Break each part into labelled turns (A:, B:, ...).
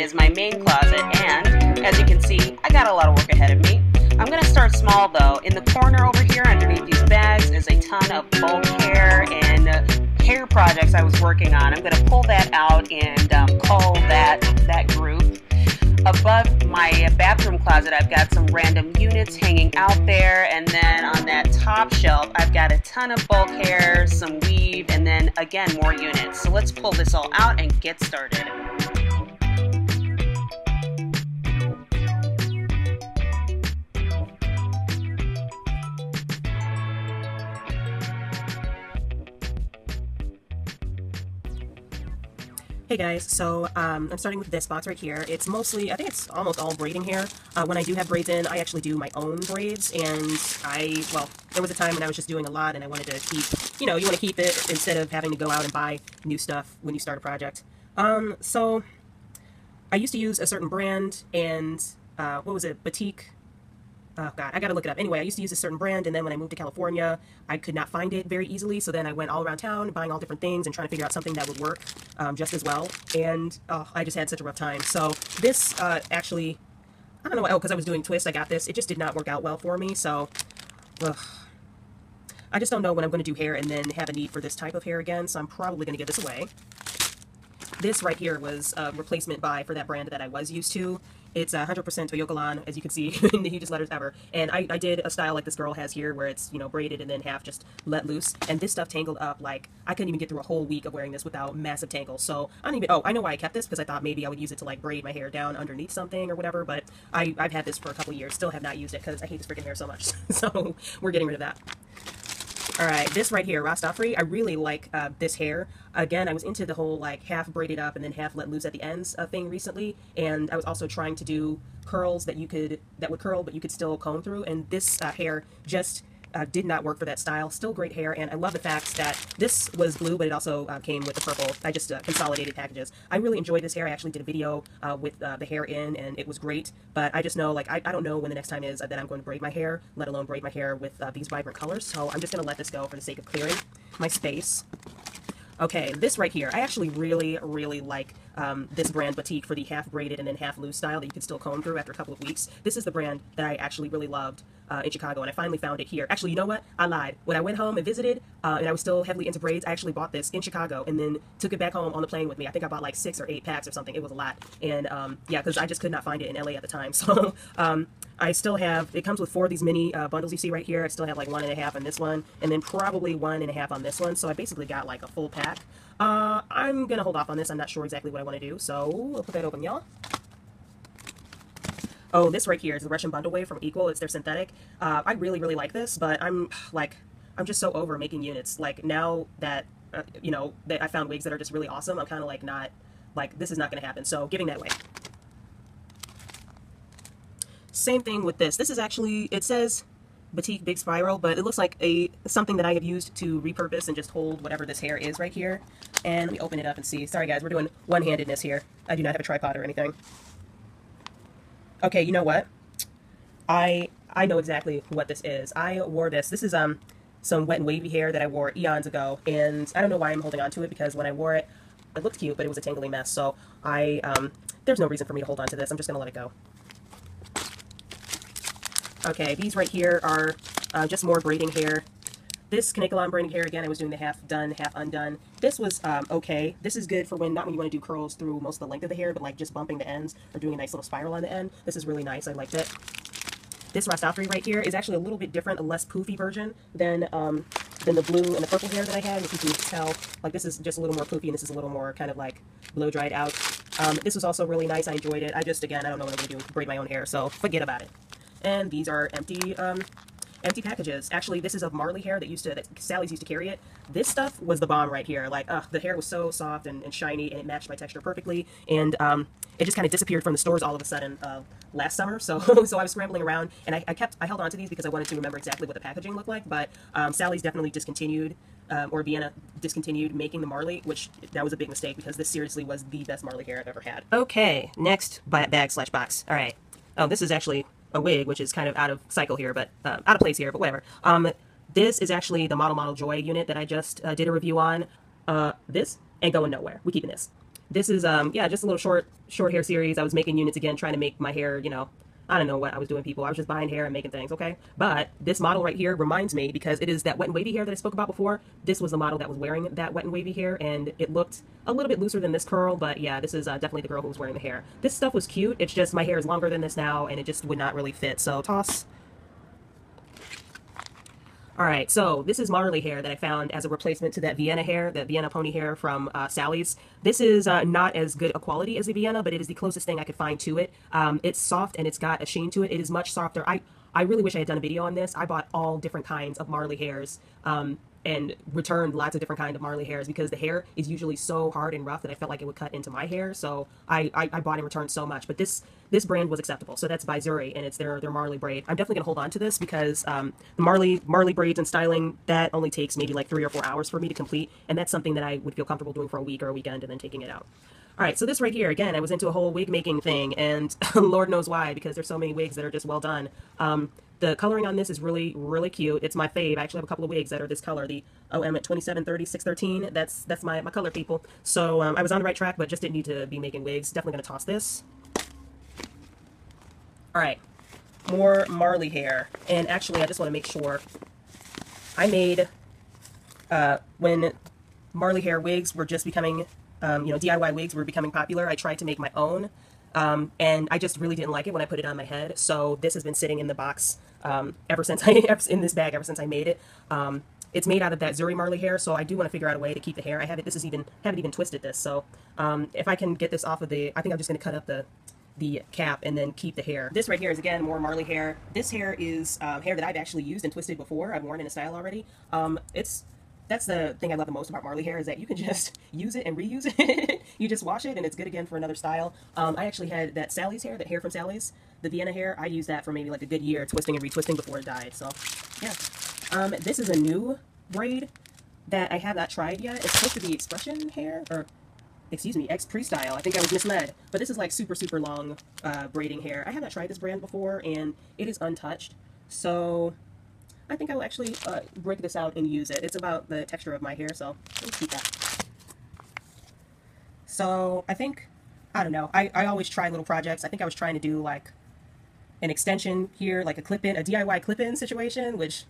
A: is my main closet, and as you can see, I got a lot of work ahead of me. I'm going to start small though. In the corner over here underneath these bags is a ton of bulk hair and hair projects I was working on. I'm going to pull that out and call that group. Above my bathroom closet, I've got some random units hanging out there, and then on that top shelf, I've got a ton of bulk hair, some weave, and then again more units. So let's pull this all out and get started.
B: Hey guys, so I'm starting with this box right here. It's mostly, I think it's almost all braiding hair. When I do have braids in, I actually do my own braids, and well, there was a time when I was just doing a lot and I wanted to keep, you want to keep it instead of having to go out and buy new stuff when you start a project. So I used to use a certain brand, and what was it, Batik? Oh God, I gotta look it up. Anyway, I used to use a certain brand, and then when I moved to California, I could not find it very easily, so then I went all around town buying all different things and trying to figure out something that would work just as well, and I just had such a rough time. So this actually, I don't know, because I was doing twists, I got this. It just did not work out well for me, so I just don't know when I'm going to do hair and then have a need for this type of hair again, so I'm probably going to give this away. This right here was a replacement buy for that brand that I was used to. It's 100% Toyokolan, as you can see, in the hugest letters ever. And I did a style like this girl has here, where it's, braided and then half just let loose. And this stuff tangled up like, I couldn't even get through a whole week of wearing this without massive tangles. So, I know why I kept this, because I thought maybe I would use it to, like, braid my hair down underneath something or whatever. But I've had this for a couple years, still have not used it, because I hate this freaking hair so much. So, we're getting rid of that. Alright, this right here, Rastafari, I really like this hair. Again, I was into the whole like half braided up and then half let loose at the ends thing recently, and I was also trying to do curls that would curl but you could still comb through, and this hair just did not work for that style. Still great hair, and I love the fact that this was blue, but it also came with the purple. I just consolidated packages. I really enjoyed this hair. I actually did a video with the hair in, and it was great, but I just know, like, I don't know when the next time is that I'm going to braid my hair, let alone braid my hair with these vibrant colors, so I'm just going to let this go for the sake of clearing my space. Okay, this right here, I actually really, really like this brand Batik for the half braided and then half loose style that you can still comb through after a couple of weeks. This is the brand that I actually really loved in Chicago, and I finally found it here. Actually, you know what? I lied. When I went home and visited, and I was still heavily into braids, I actually bought this in Chicago and then took it back home on the plane with me. I think I bought like 6 or 8 packs or something. It was a lot. And yeah, because I just could not find it in LA at the time. So I still have, it comes with 4 of these mini bundles you see right here. I still have like 1.5 on this one, and then probably 1.5 on this one. So I basically got like a full pack. I'm going to hold off on this. I'm not sure exactly what I want to do. So we'll put that open, y'all. Oh, this right here is the Russian Bundle Wave from Equal. It's their synthetic. I really, really like this, but I'm just so over making units. Like, now that, that I found wigs that are just really awesome, I'm kind of like not, like, this is not going to happen. So giving that away. Same thing with this. This is actually, it says Batik Big Spiral, but it looks like something that I have used to repurpose and just hold whatever this hair is right here. And let me open it up and see. Sorry guys, we're doing one-handedness here. I do not have a tripod or anything. Okay, you know what? I know exactly what this is. I wore this. This is some wet and wavy hair that I wore eons ago, and I don't know why I'm holding on to it, because when I wore it, it looked cute, but it was a tangly mess. So there's no reason for me to hold on to this. I'm just gonna let it go. Okay, these right here are just more braiding hair. This Kanekalon braiding hair, again, I was doing the half done, half undone. This was okay. This is good for not when you want to do curls through most of the length of the hair, but like just bumping the ends or doing a nice little spiral on the end. This is really nice. I liked it. This Rastafari right here is actually a little bit different, a less poofy version than the blue and the purple hair that I had. If you can tell, like, this is just a little more poofy, and this is a little more kind of like blow dried out. This was also really nice. I enjoyed it. Again, I don't know what I'm going to do, braid my own hair, so forget about it. And these are empty packages. Actually, this is of Marley hair that Sally's used to carry it. This stuff was the bomb right here. Like, the hair was so soft and shiny, and it matched my texture perfectly. And it just kind of disappeared from the stores all of a sudden last summer. So so I was scrambling around, and I held on to these because I wanted to remember exactly what the packaging looked like. But Sally's definitely discontinued, or Vienna discontinued making the Marley, which that was a big mistake, because this seriously was the best Marley hair I've ever had. Okay, next bag/box. All right. Oh, this is actually a wig, which is kind of out of cycle here, but out of place here, but whatever. This is actually the Model Joy unit that I just did a review on. This ain't going nowhere. We're keeping this. This is, yeah, just a little short hair series. I was making units again, trying to make my hair, you know, I don't know what I was doing, people. I was just buying hair and making things, okay? But this model right here reminds me, because it is that wet and wavy hair that I spoke about before. This was the model that was wearing that wet and wavy hair, and it looked a little bit looser than this curl, but yeah, this is definitely the girl who was wearing the hair. This stuff was cute. It's just my hair is longer than this now, and it just would not really fit, so toss. Alright, so this is Marley hair that I found as a replacement to that Vienna hair, that Vienna pony hair from Sally's. This is not as good a quality as the Vienna, but it is the closest thing I could find to it. It's soft and it's got a sheen to it. It is much softer. I really wish I had done a video on this. I bought all different kinds of Marley hairs and returned lots of different kinds of Marley hairs because the hair is usually so hard and rough that I felt like it would cut into my hair. So I bought and returned so much. But this brand was acceptable. So that's by Zuri, and it's their Marley braid. I'm definitely going to hold on to this because the Marley braids and styling, that only takes maybe like 3 or 4 hours for me to complete. And that's something that I would feel comfortable doing for a week or a weekend and then taking it out. All right, so this right here, again, I was into a whole wig making thing, and Lord knows why, because there's so many wigs that are just well done. The coloring on this is really, really cute. It's my fave. I actually have a couple of wigs that are this color, the OM at 2730, 613. That's my color, people. So I was on the right track, but just didn't need to be making wigs. Definitely going to toss this. All right, more Marley hair. And actually, I just want to make sure I made, when Marley hair wigs were just becoming, you know, DIY wigs were becoming popular, I tried to make my own. And I just really didn't like it when I put it on my head. So this has been sitting in the box ever since in this bag ever since I made it. It's made out of that Zuri Marley hair, so I do want to figure out a way to keep the hair. I haven't even twisted this. So if I can get this off of the, I think I'm just going to cut up the cap and then keep the hair. This right here is again more Marley hair. This hair is hair that I've actually used and twisted before. I've worn in a style already. That's the thing I love the most about Marley hair, is that you can just use it and reuse it. You just wash it and it's good again for another style. I actually had that Sally's hair, that hair from Sally's, the Vienna hair. I used that for maybe like a good year, twisting and retwisting before it died. So yeah. This is a new braid that I have not tried yet. It's supposed to be expression hair, or excuse me, X-Pre style. I think I was misled. But this is like super, super long braiding hair. I have not tried this brand before, and it is untouched. So I think I will actually break this out and use it. It's about the texture of my hair, so let's keep that. So I think, I don't know, I always try little projects. I think I was trying to do like an extension here, like a clip-in, a DIY clip-in situation, which,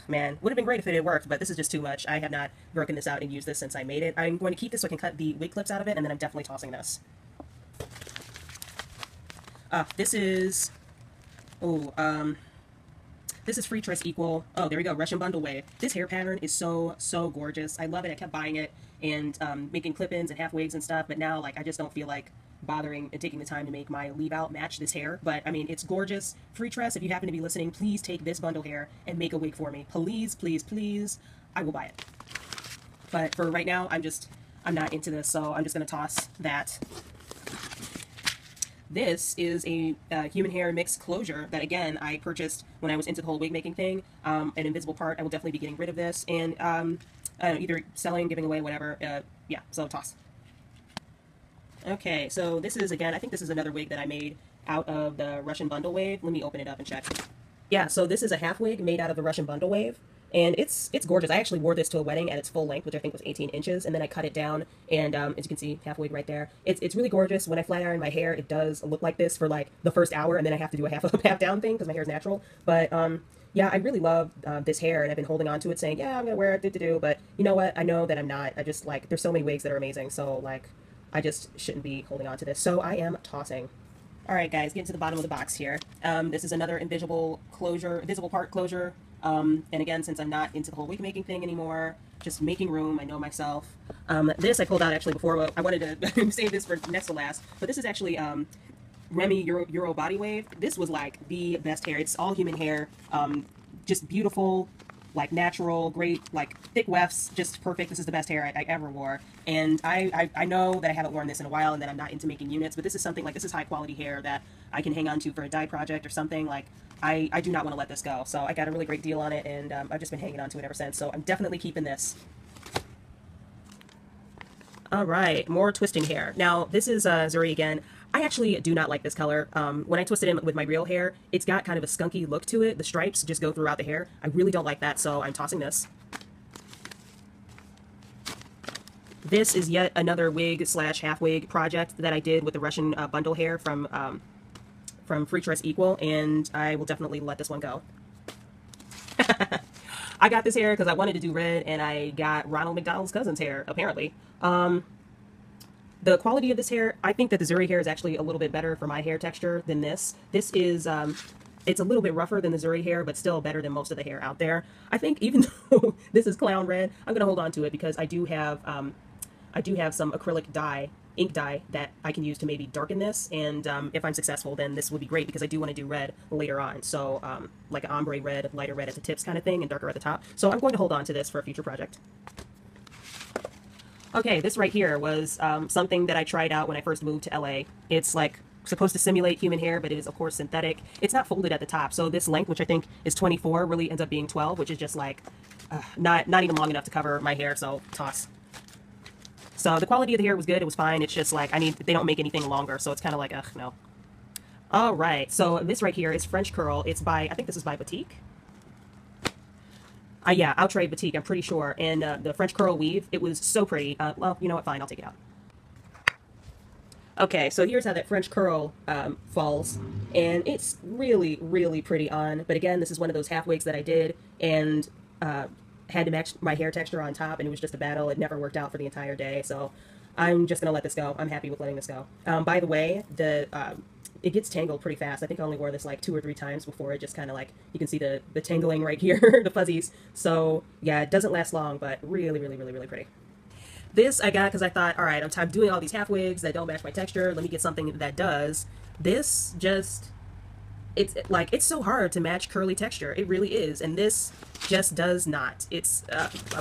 B: man, would have been great if it had worked, but this is just too much. I have not broken this out and used this since I made it. I'm going to keep this so I can cut the wig clips out of it, and then I'm definitely tossing this. This is, this is Free Choice Equal. Oh, there we go. Russian Bundle Wave. This hair pattern is so, so gorgeous. I love it. I kept buying it and making clip-ins and half wigs and stuff, but now, like, I just don't feel like bothering and taking the time to make my leave-out match this hair. But, I mean, it's gorgeous. Free Tress, if you happen to be listening, please take this bundle hair and make a wig for me. Please, please, please. I will buy it. But for right now, I'm not into this, so I'm just going to toss that. This is a human hair mix closure that, again, I purchased when I was into the whole wig making thing. An invisible part. I will definitely be getting rid of this and I don't know, either selling, giving away, whatever. Yeah, so toss. Okay, so this is, again, I think this is another wig that I made out of the Russian Bundle Wave. Let me open it up and check. Yeah, so this is a half wig made out of the Russian Bundle Wave. And it's gorgeous. I actually wore this to a wedding at its full length, which I think was 18 inches, and then I cut it down, and as you can see, half wig right there. It's really gorgeous. When I flat iron my hair, it does look like this for like the first hour, and then I have to do a half up, half down thing because my hair is natural. But yeah, I really love this hair, and I've been holding on to it, saying, yeah, I'm gonna wear it, but you know what? I know that I'm not. I just like, there's so many wigs that are amazing, so like, I just shouldn't be holding on to this. So I am tossing. All right, guys, getting to the bottom of the box here. This is another invisible part closure. And again, since I'm not into the whole wig making thing anymore, just making room, I know myself. This I pulled out actually before. I wanted to save this for next to last, but this is actually Remy Euro Body Wave. This was like the best hair. It's all human hair, just beautiful, like natural, great, like thick wefts, just perfect. This is the best hair I ever wore. And I know that I haven't worn this in a while and that I'm not into making units, but this is something like, this is high quality hair that I can hang on to for a dye project or something. Like, I do not want to let this go. So I got a really great deal on it, and I've just been hanging on to it ever since. So I'm definitely keeping this. All right, more twisting hair. Now, this is Zuri again. I actually do not like this color. When I twist it in with my real hair, it's got kind of a skunky look to it. The stripes just go throughout the hair. I really don't like that, so I'm tossing this. This is yet another wig slash half wig project that I did with the Russian bundle hair from Free Choice Equal, and I will definitely let this one go. I got this hair because I wanted to do red, and I got Ronald McDonald's cousin's hair, apparently. The quality of this hair, I think that the Zuri hair is actually a little bit better for my hair texture than this. This is, it's a little bit rougher than the Zuri hair, but still better than most of the hair out there. I think even though this is clown red, I'm going to hold on to it because I do have some acrylic dye, ink dye, that I can use to maybe darken this, and if I'm successful, then this would be great because I do want to do red later on, so like an ombre red, lighter red at the tips kind of thing, and darker at the top. So I'm going to hold on to this for a future project. Okay, this right here was something that I tried out when I first moved to LA. It's like supposed to simulate human hair, but it is of course synthetic. It's not folded at the top, so this length, which I think is 24, really ends up being 12, which is just like not even long enough to cover my hair, so toss. So the quality of the hair was good, it was fine, it's just like they don't make anything longer, so it's kind of like, ugh, no. Alright, so this right here is French Curl. It's by, I think this is by Batik. Yeah, Outre Batik, I'm pretty sure. And the French Curl weave, it was so pretty. Well, you know what, fine, I'll take it out. Okay, so here's how that French Curl falls. And it's really, really pretty on. But again, this is one of those half wigs that I did, and had to match my hair texture on top, and it was just a battle. It never worked out for the entire day, so I'm just going to let this go. I'm happy with letting this go. By the way, it gets tangled pretty fast. I think I only wore this like 2 or 3 times before it just kind of like, you can see the tangling right here, the fuzzies. So yeah, it doesn't last long, but really, really, really, really pretty. This I got because I thought, all right, I'm doing all these half wigs that don't match my texture. Let me get something that does. This just, it's so hard to match curly texture. It really is. And this just does not. It's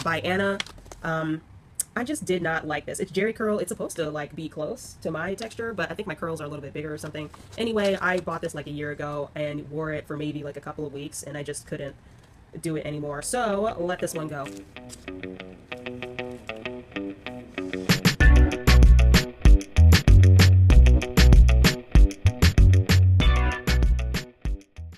B: by Anna. I just did not like this. It's Jerry curl. It's supposed to like be close to my texture, but I think my curls are a little bit bigger or something. Anyway, I bought this like a year ago and wore it for maybe like a couple of weeks, and I just couldn't do it anymore. So let this one go.